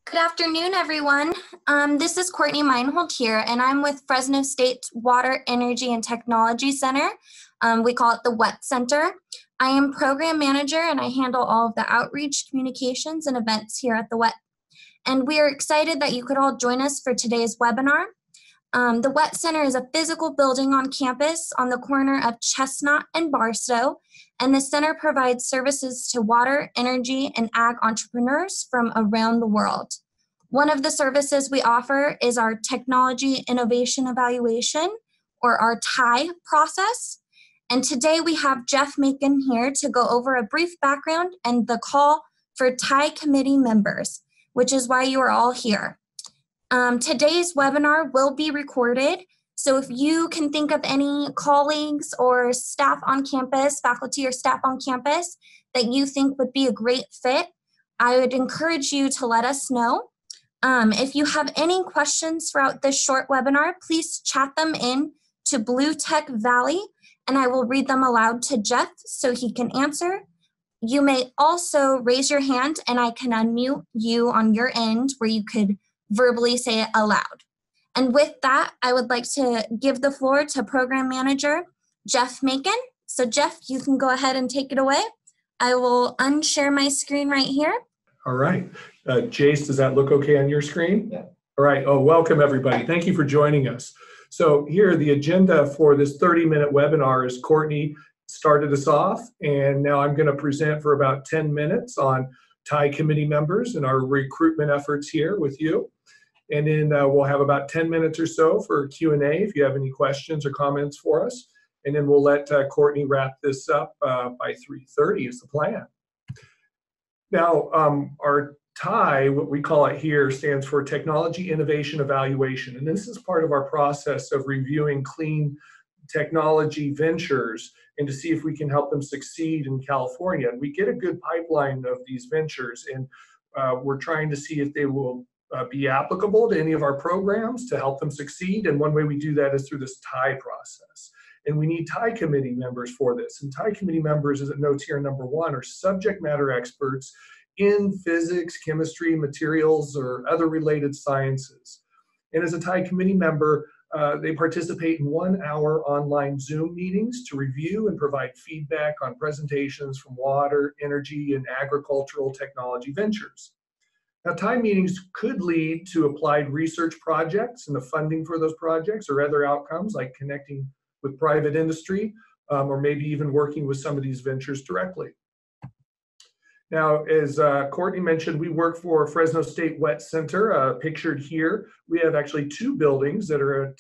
Good afternoon, everyone. This is Courtney Meinhold here, and I'm with Fresno State Water, Energy, and Technology Center. We call it the WET Center. I am program manager, and I handle all of the outreach, communications, and events here at the WET. And we are excited that you could all join us for today's webinar. The WET Center is a physical building on campus on the corner of Chestnut and Barstow, and the center provides services to water, energy, and ag entrepreneurs from around the world. One of the services we offer is our Technology Innovation Evaluation, or our TIE process. And today we have Jeff Macon here to go over a brief background and the call for TIE committee members, which is why you are all here. Today's webinar will be recorded, so if you can think of any colleagues or staff on campus, faculty or staff on campus that you think would be a great fit, I would encourage you to let us know. If you have any questions throughout this short webinar, please chat them in to Blue Tech Valley, and I will read them aloud to Jeff so he can answer. You may also raise your hand and I can unmute you on your end where you could verbally say it aloud. And with that, I would like to give the floor to Program Manager Jeff Macon. So Jeff, you can go ahead and take it away. I will unshare my screen right here. All right. Jace, does that look okay on your screen? Yeah. All right. Oh, welcome everybody. Thank you for joining us. So here, the agenda for this 30-minute webinar is Courtney started us off, and now I'm going to present for about 10 minutes on TIE committee members and our recruitment efforts here with you. And then we'll have about 10 minutes or so for Q&A if you have any questions or comments for us. And then we'll let Courtney wrap this up by 3:30 is the plan. Now, our TIE, what we call it here, stands for Technology Innovation Evaluation. And this is part of our process of reviewing clean technology ventures and to see if we can help them succeed in California. And we get a good pipeline of these ventures, and we're trying to see if they will be applicable to any of our programs to help them succeed. And one way we do that is through this TIE process. And we need TIE committee members for this. And TIE committee members, as it notes here, number one, are subject matter experts in physics, chemistry, materials, or other related sciences. And as a TIE committee member, they participate in 1-hour online Zoom meetings to review and provide feedback on presentations from water, energy, and agricultural technology ventures. Now, TIE meetings could lead to applied research projects and the funding for those projects or other outcomes like connecting with private industry or maybe even working with some of these ventures directly. Now, as Courtney mentioned, we work for Fresno State WET Center, pictured here. We have actually 2 buildings that are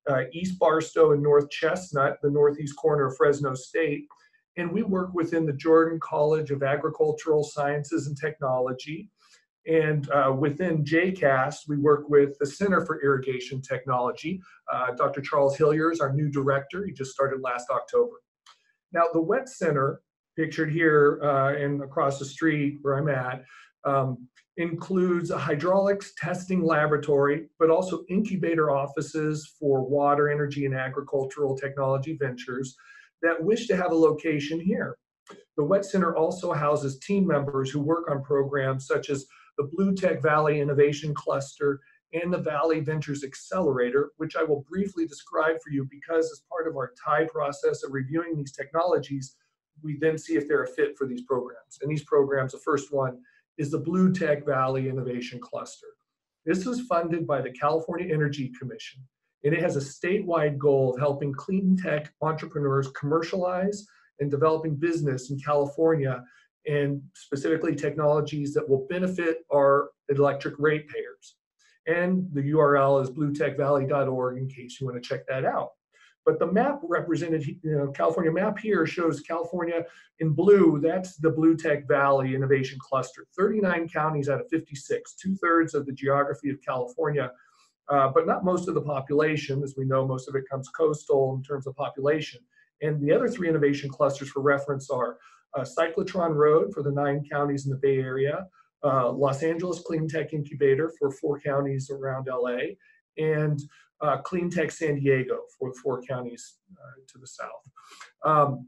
at East Barstow and North Chestnut, the northeast corner of Fresno State. And we work within the Jordan College of Agricultural Sciences and Technology. And within JCAST, we work with the Center for Irrigation Technology. Dr. Charles Hillier is our new director. He just started last October. Now, the WET Center, pictured here and across the street where I'm at, includes a hydraulics testing laboratory, but also incubator offices for water, energy, and agricultural technology ventures that wish to have a location here. The WET Center also houses team members who work on programs such as the Blue Tech Valley Innovation Cluster and the Valley Ventures Accelerator, which I will briefly describe for you because as part of our TIE process of reviewing these technologies, we then see if they're a fit for these programs. And these programs, the first one is the Blue Tech Valley Innovation Cluster. This is funded by the California Energy Commission, and it has a statewide goal of helping clean tech entrepreneurs commercialize and developing business in California, and specifically technologies that will benefit our electric ratepayers. And the URL is bluetechvalley.org in case you want to check that out. But the map represented, California map here shows California in blue. That's the Blue Tech Valley Innovation Cluster. 39 counties out of 56, 2/3 of the geography of California, but not most of the population. As we know, most of it comes coastal in terms of population. And the other 3 innovation clusters for reference are Cyclotron Road for the 9 counties in the Bay Area, Los Angeles Clean Tech Incubator for 4 counties around LA, and Clean Tech San Diego for 4 counties to the south.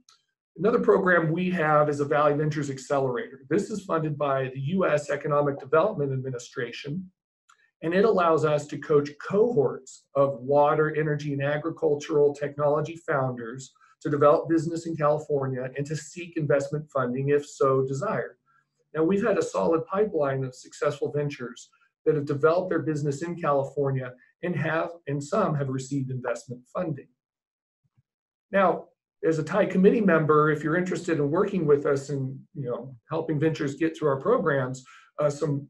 Another program we have is a Valley Ventures Accelerator. This is funded by the U.S. Economic Development Administration, and it allows us to coach cohorts of water, energy, and agricultural technology founders to develop business in California and to seek investment funding if so desired. Now, we've had a solid pipeline of successful ventures that have developed their business in California and some have received investment funding. Now, as a TIE committee member, if you're interested in working with us and helping ventures get through our programs, some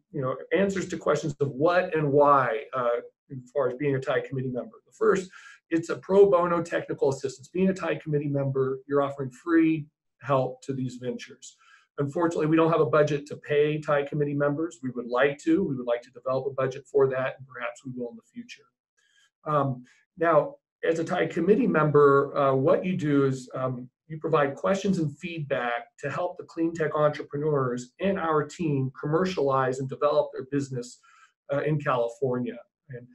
answers to questions of what and why as far as being a TIE committee member. The first, it's a pro bono technical assistance. Being a TIE committee member, you're offering free help to these ventures. Unfortunately, we don't have a budget to pay TIE committee members. We would like to. We would like to develop a budget for that, and perhaps we will in the future. Now, as a TIE committee member, what you do is you provide questions and feedback to help the clean tech entrepreneurs and our team commercialize and develop their business in California. And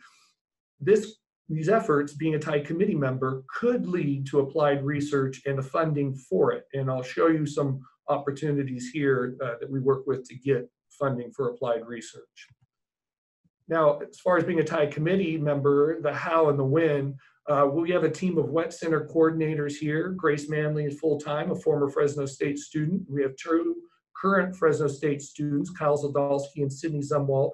these efforts, being a TIE committee member, could lead to applied research and the funding for it. And I'll show you some opportunities here that we work with to get funding for applied research. Now, as far as being a TIE committee member, the how and the when, we have a team of Wet Center coordinators here. Grace Manley is full-time, a former Fresno State student. We have two current Fresno State students, Kyle Zadalski and Sydney Zumwalt,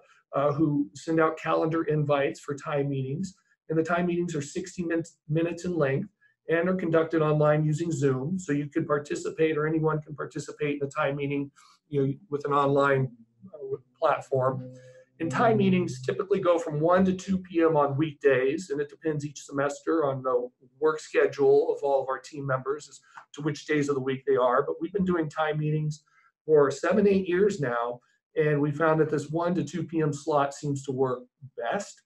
who send out calendar invites for TIE meetings. And the TIE meetings are 60 minutes in length and are conducted online using Zoom. So you could participate, or anyone can participate in a TIE meeting with an online platform. And TIE meetings typically go from 1 to 2 p.m. on weekdays, and it depends each semester on the work schedule of all of our team members as to which days of the week they are. But we've been doing TIE meetings for 7-8 years now, and we found that this 1 to 2 p.m. slot seems to work best.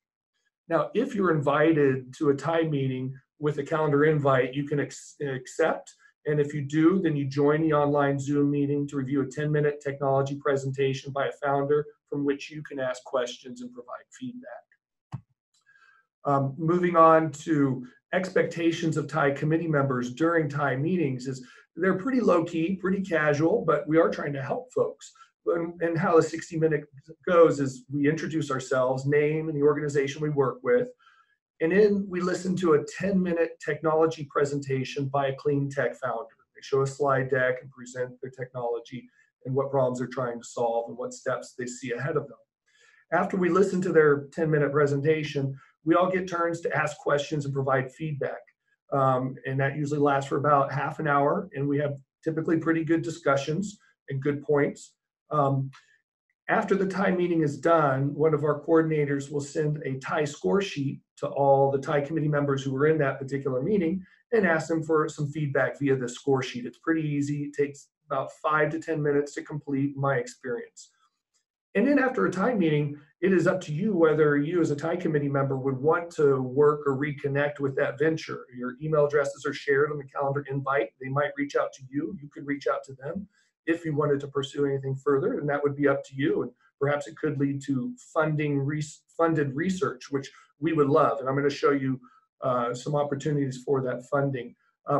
Now, if you're invited to a TIE meeting with a calendar invite, you can accept. And if you do, then you join the online Zoom meeting to review a 10-minute technology presentation by a founder from which you can ask questions and provide feedback. Moving on to expectations of TIE committee members during TIE meetings is they're pretty low-key, pretty casual, but we are trying to help folks. And how the 60-minute goes is we introduce ourselves, name, and the organization we work with, and then we listen to a 10-minute technology presentation by a clean tech founder. They show a slide deck and present their technology and what problems they're trying to solve and what steps they see ahead of them. After we listen to their 10-minute presentation, we all get turns to ask questions and provide feedback. And that usually lasts for about half an hour, and we have typically pretty good discussions and good points. After the TIE meeting is done, one of our coordinators will send a TIE score sheet to all the TIE committee members who were in that particular meeting and ask them for some feedback via the score sheet. It's pretty easy. It takes about 5 to 10 minutes to complete, in my experience. And then after a TIE meeting, it is up to you whether you as a TIE committee member would want to work or reconnect with that venture. Your email addresses are shared on the calendar invite. They might reach out to you. You could reach out to them if you wanted to pursue anything further, and that would be up to you. And perhaps it could lead to funded research, which we would love. And I'm going to show you some opportunities for that funding.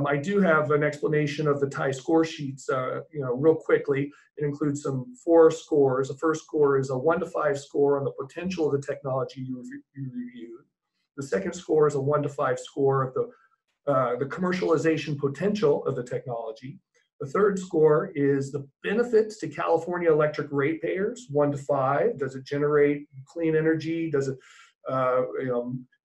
I do have an explanation of the TIE score sheets, real quickly. It includes 4 scores. The first score is a 1 to 5 score on the potential of the technology you reviewed. The second score is a 1 to 5 score of the commercialization potential of the technology. The third score is the benefits to California electric ratepayers, 1 to 5. Does it generate clean energy? Does it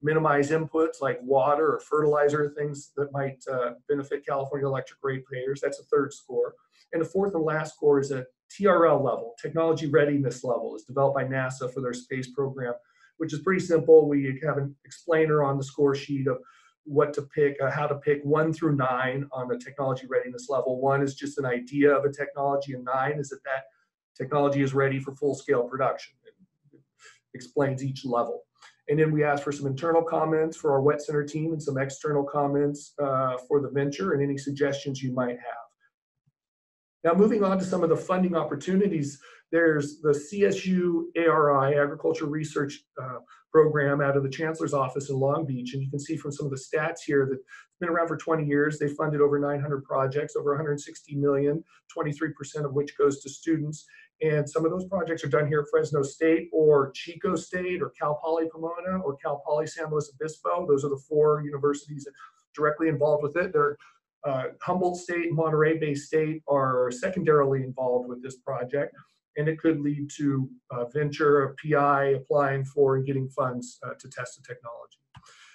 minimize inputs like water or fertilizer, things that might benefit California electric ratepayers? That's a third score. And the fourth and last score is a TRL level, technology readiness level. It's developed by NASA for their space program, which is pretty simple. We have an explainer on the score sheet of what to pick, how to pick 1 through 9 on the technology readiness level. 1 is just an idea of a technology, and 9 is that technology is ready for full-scale production. It explains each level. And then we ask for some internal comments for our Wet Center team and some external comments for the venture and any suggestions you might have. Now, moving on to some of the funding opportunities, there's the CSU ARI, Agriculture Research program out of the Chancellor's office in Long Beach. And you can see from some of the stats here that it's been around for 20 years. They funded over 900 projects, over 160 million, 23% of which goes to students. And some of those projects are done here at Fresno State or Chico State or Cal Poly Pomona or Cal Poly San Luis Obispo. Those are the 4 universities that are directly involved with it. They're Humboldt State and Monterey Bay State are secondarily involved with this project, and it could lead to a venture, a PI applying for and getting funds to test the technology.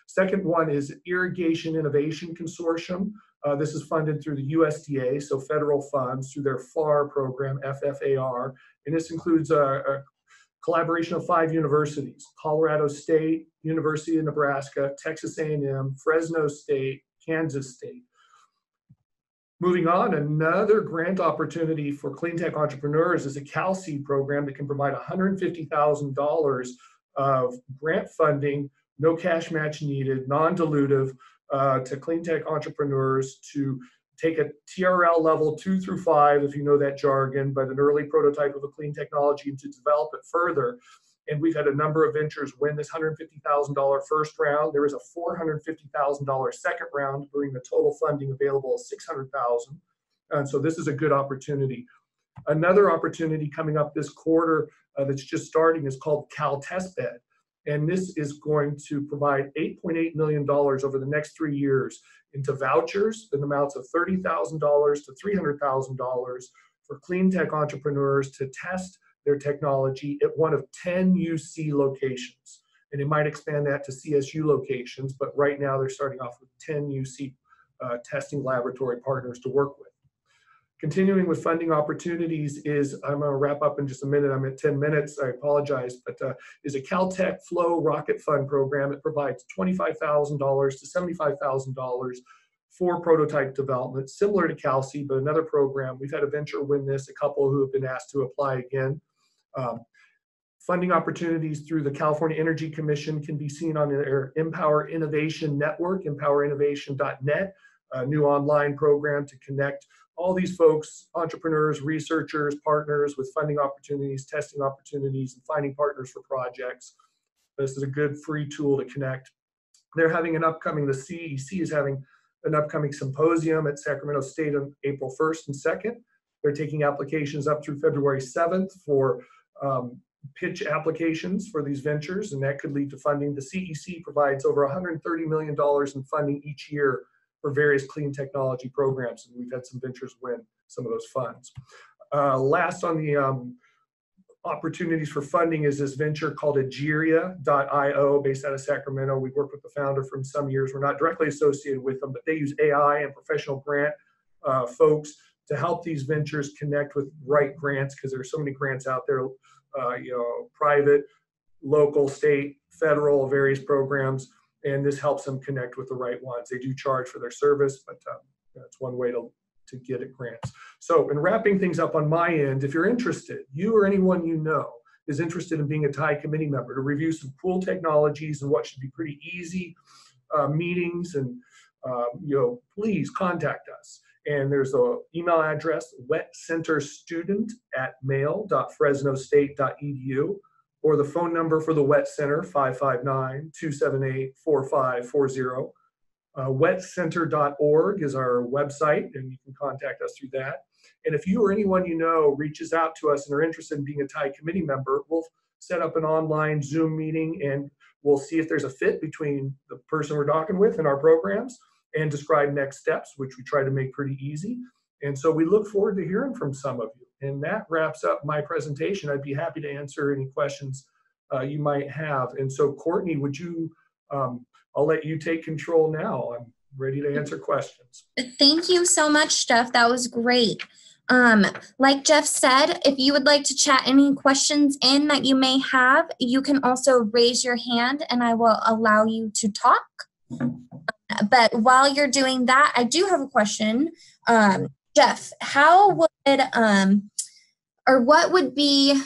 Second one is Irrigation Innovation Consortium. This is funded through the USDA, so federal funds, through their FAR program, FFAR, and this includes a collaboration of 5 universities: Colorado State, University of Nebraska, Texas A&M, Fresno State, Kansas State. Moving on, another grant opportunity for clean tech entrepreneurs is a CalSeed program that can provide $150,000 of grant funding, no cash match needed, non-dilutive, to clean tech entrepreneurs to take a TRL level 2 through 5, if you know that jargon, but an early prototype of a clean technology and to develop it further. And we've had a number of ventures win this $150,000 first round. There is a $450,000 second round, bringing the total funding available at $600,000. And so this is a good opportunity. Another opportunity coming up this quarter that's just starting is called Cal Testbed. And this is going to provide $8.8 million over the next 3 years into vouchers in amounts of $30,000 to $300,000 for clean tech entrepreneurs to test their technology at one of 10 UC locations. And it might expand that to CSU locations, but right now they're starting off with 10 UC testing laboratory partners to work with. Continuing with funding opportunities is, I'm going to wrap up in just a minute, I'm at 10 minutes, I apologize, but is a Caltech Flow Rocket Fund program. It provides $25,000 to $75,000 for prototype development, similar to CalSeed, but another program. We've had a venture win this, a couple who have been asked to apply again. Funding opportunities through the California Energy Commission can be seen on their Empower Innovation Network, empowerinnovation.net, a new online program to connect all these folks, entrepreneurs, researchers, partners with funding opportunities, testing opportunities, and finding partners for projects. This is a good free tool to connect. They're having an upcoming, the CEC is having an upcoming symposium at Sacramento State on April 1st and 2nd. They're taking applications up through February 7th for pitch applications for these ventures, and that could lead to funding. The CEC provides over $130 million in funding each year for various clean technology programs, and we've had some ventures win some of those funds. Last on the opportunities for funding is this venture called Egeria IO based out of Sacramento. We've worked with the founder for some years. We're not directly associated with them, but they use AI and professional grant folks to help these ventures connect with right grants, because there are so many grants out there, private, local, state, federal, various programs, and this helps them connect with the right ones. They do charge for their service, but that's one way to get at grants. So in wrapping things up on my end, if you're interested, you or anyone you know is interested in being a TIE committee member to review some cool technologies and what should be pretty easy meetings, and please contact us. And there's an email address, wetcenterstudent@mail.fresnostate.edu, or the phone number for the Wet Center, 559-278-4540. Wetcenter.org is our website, and you can contact us through that. And if you or anyone you know reaches out to us and are interested in being a TIE committee member, we'll set up an online Zoom meeting, and we'll see if there's a fit between the person we're talking with and our programs, and describe next steps, which we try to make pretty easy. And so we look forward to hearing from some of you. And that wraps up my presentation. I'd be happy to answer any questions you might have. And so Courtney, would you, I'll let you take control now. I'm ready to answer questions. Thank you so much, Jeff. That was great. Like Jeff said, if you would like to chat any questions in that you may have, you can also raise your hand and I will allow you to talk. But while you're doing that, I do have a question. Jeff, how would, or what would be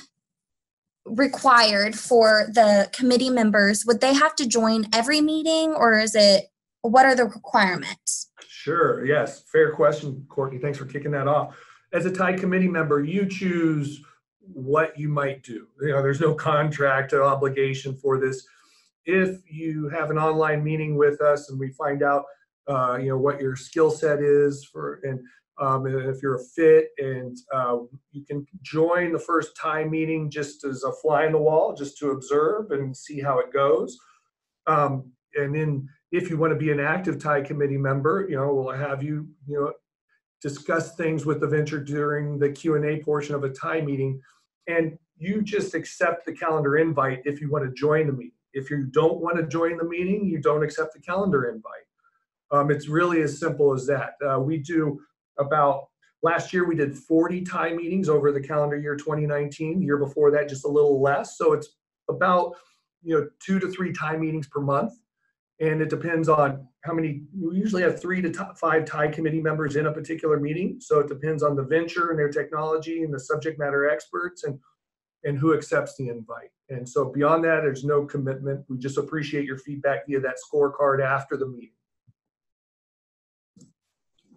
required for the committee members? Would they have to join every meeting, or is it, what are the requirements? Sure, yes, fair question, Courtney. Thanks for kicking that off. As a TIE committee member, you choose what you might do. There's no contract or obligation for this. if you have an online meeting with us and we find out, what your skill set is and if you're a fit, and you can join the first time meeting just as a fly on the wall, just to observe and see how it goes. And then if you want to be an active TIE committee member, we'll have you, discuss things with the venture during the Q&A portion of a TIE meeting. And you just accept the calendar invite if you want to join the meeting. If you don't want to join the meeting, you don't accept the calendar invite. It's really as simple as that. Last year we did 40 TIE meetings over the calendar year 2019. The year before that, just a little less. So it's about 2 to 3 TIE meetings per month. And it depends on how many. We usually have 3 to 5 TIE committee members in a particular meeting. So it depends on the venture and their technology and the subject matter experts and who accepts the invite. And so beyond that, there's no commitment. We just appreciate your feedback via that scorecard after the meeting.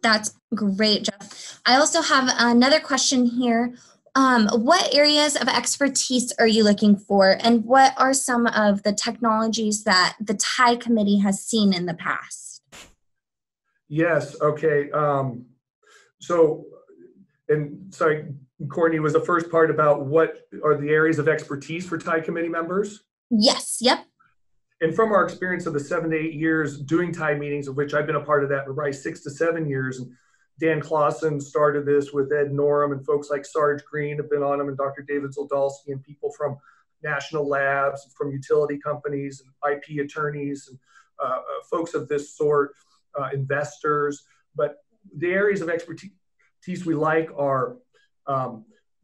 That's great, Jeff. I also have another question here. What areas of expertise are you looking for, and what are some of the technologies that the TIE committee has seen in the past? Yes, okay. Sorry, Courtney, was the first part about what are the areas of expertise for TIE committee members? Yes, yep. And from our experience of the 7 to 8 years doing TIE meetings, of which I've been a part of that for probably 6 to 7 years, and Dan Clausen started this with Ed Norum, and folks like Sarge Green have been on them, and Dr. David Zoldalski, and people from national labs, from utility companies, and IP attorneys, and folks of this sort, investors. But the areas of expertise we like are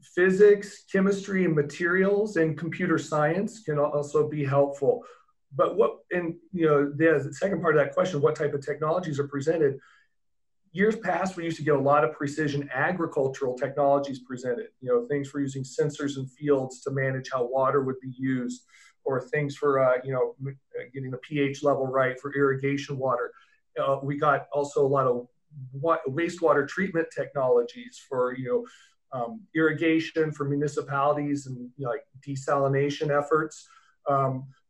physics, chemistry, and materials, and computer science can also be helpful. But the second part of that question, what type of technologies are presented? Years past, we used to get a lot of precision agricultural technologies presented, things for using sensors in fields to manage how water would be used, or things for, getting the pH level right for irrigation water. We got also a lot of wastewater treatment technologies for, irrigation for municipalities and like desalination efforts.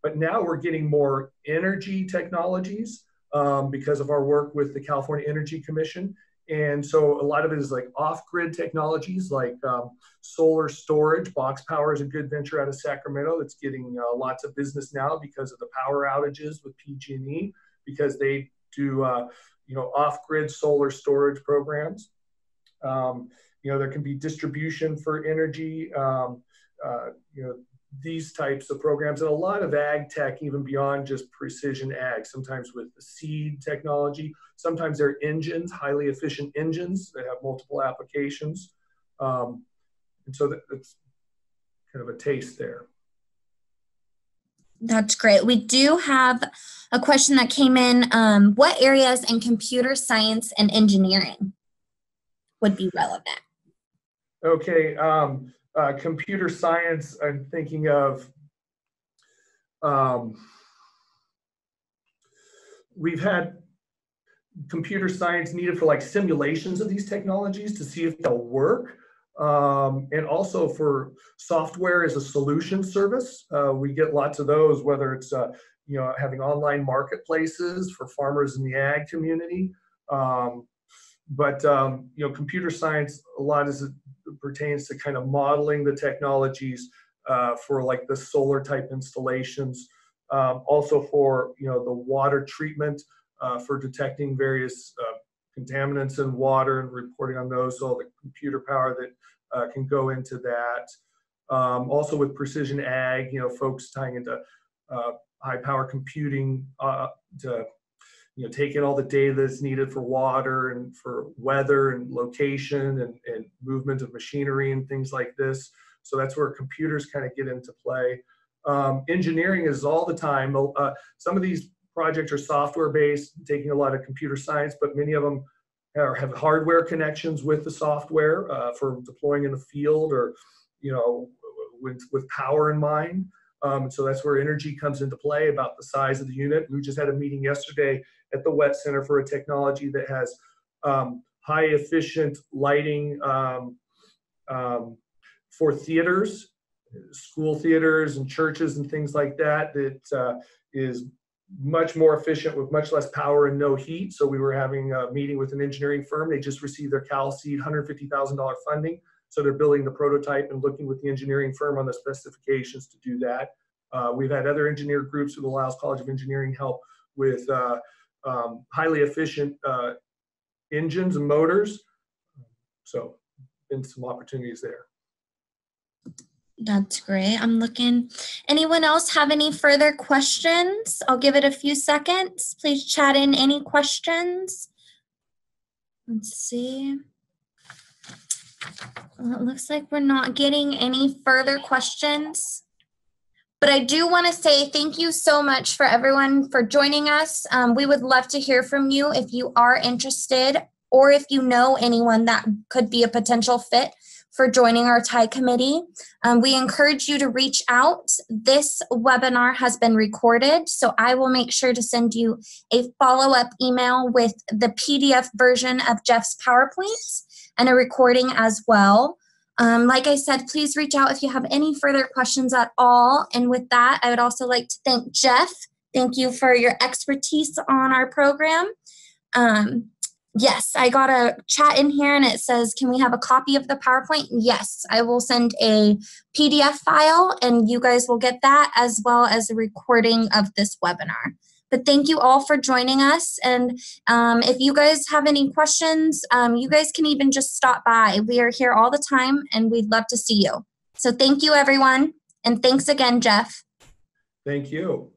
But now we're getting more energy technologies because of our work with the California Energy Commission. And so a lot of it is like off-grid technologies like solar storage. Box Power is a good venture out of Sacramento that's getting lots of business now because of the power outages with PG&E, because they do off-grid solar storage programs. There can be distribution for energy, these types of programs, and a lot of ag tech, even beyond just precision ag, sometimes with the seed technology. Sometimes they're engines, highly efficient engines that have multiple applications. And so that's kind of a taste there. That's great. We do have a question that came in. What areas in computer science and engineering would be relevant? Okay. Computer science, I'm thinking of, we've had computer science needed for like simulations of these technologies to see if they'll work. And also for software as a solution service. We get lots of those, whether it's having online marketplaces for farmers in the ag community. But computer science, a lot as it pertains to kind of modeling the technologies for like the solar type installations. Also for the water treatment for detecting various contaminants in water and reporting on those. So the computer power that can go into that. Also with precision ag, folks tying into high power computing to take in all the data that's needed for water and for weather and location and movement of machinery and things like this. So that's where computers kind of get into play. Engineering is all the time. Some of these projects are software based, taking a lot of computer science, but many of them have hardware connections with the software for deploying in the field or with power in mind. So that's where energy comes into play, about the size of the unit. We just had a meeting yesterday at the Wet Center for a technology that has high efficient lighting for theaters school theaters and churches and things like that that is much more efficient with much less power and no heat. So we were having a meeting with an engineering firm. They just received their Cal Seed $150,000 funding. So they're building the prototype and looking with the engineering firm on the specifications to do that. We've had other engineer groups through the Lyles College of Engineering help with highly efficient engines and motors. So been some opportunities there. That's great. I'm looking. Anyone else have any further questions? I'll give it a few seconds. Please chat in any questions. Let's see. Well, it looks like we're not getting any further questions. But I do want to say thank you so much for everyone for joining us. We would love to hear from you if you are interested or if you know anyone that could be a potential fit for joining our TIE committee. We encourage you to reach out. This webinar has been recorded, so I will make sure to send you a follow-up email with the PDF version of Jeff's PowerPoint and a recording as well. Like I said, please reach out if you have any further questions at all. And with that, I would also like to thank Jeff. Thank you for your expertise on our program. Yes, I got a chat in here and it says, can we have a copy of the PowerPoint? Yes, I will send a PDF file and you guys will get that as well as a recording of this webinar. But thank you all for joining us. And if you guys have any questions, you guys can even just stop by. We are here all the time and we'd love to see you. So thank you, everyone. And thanks again, Jeff. Thank you.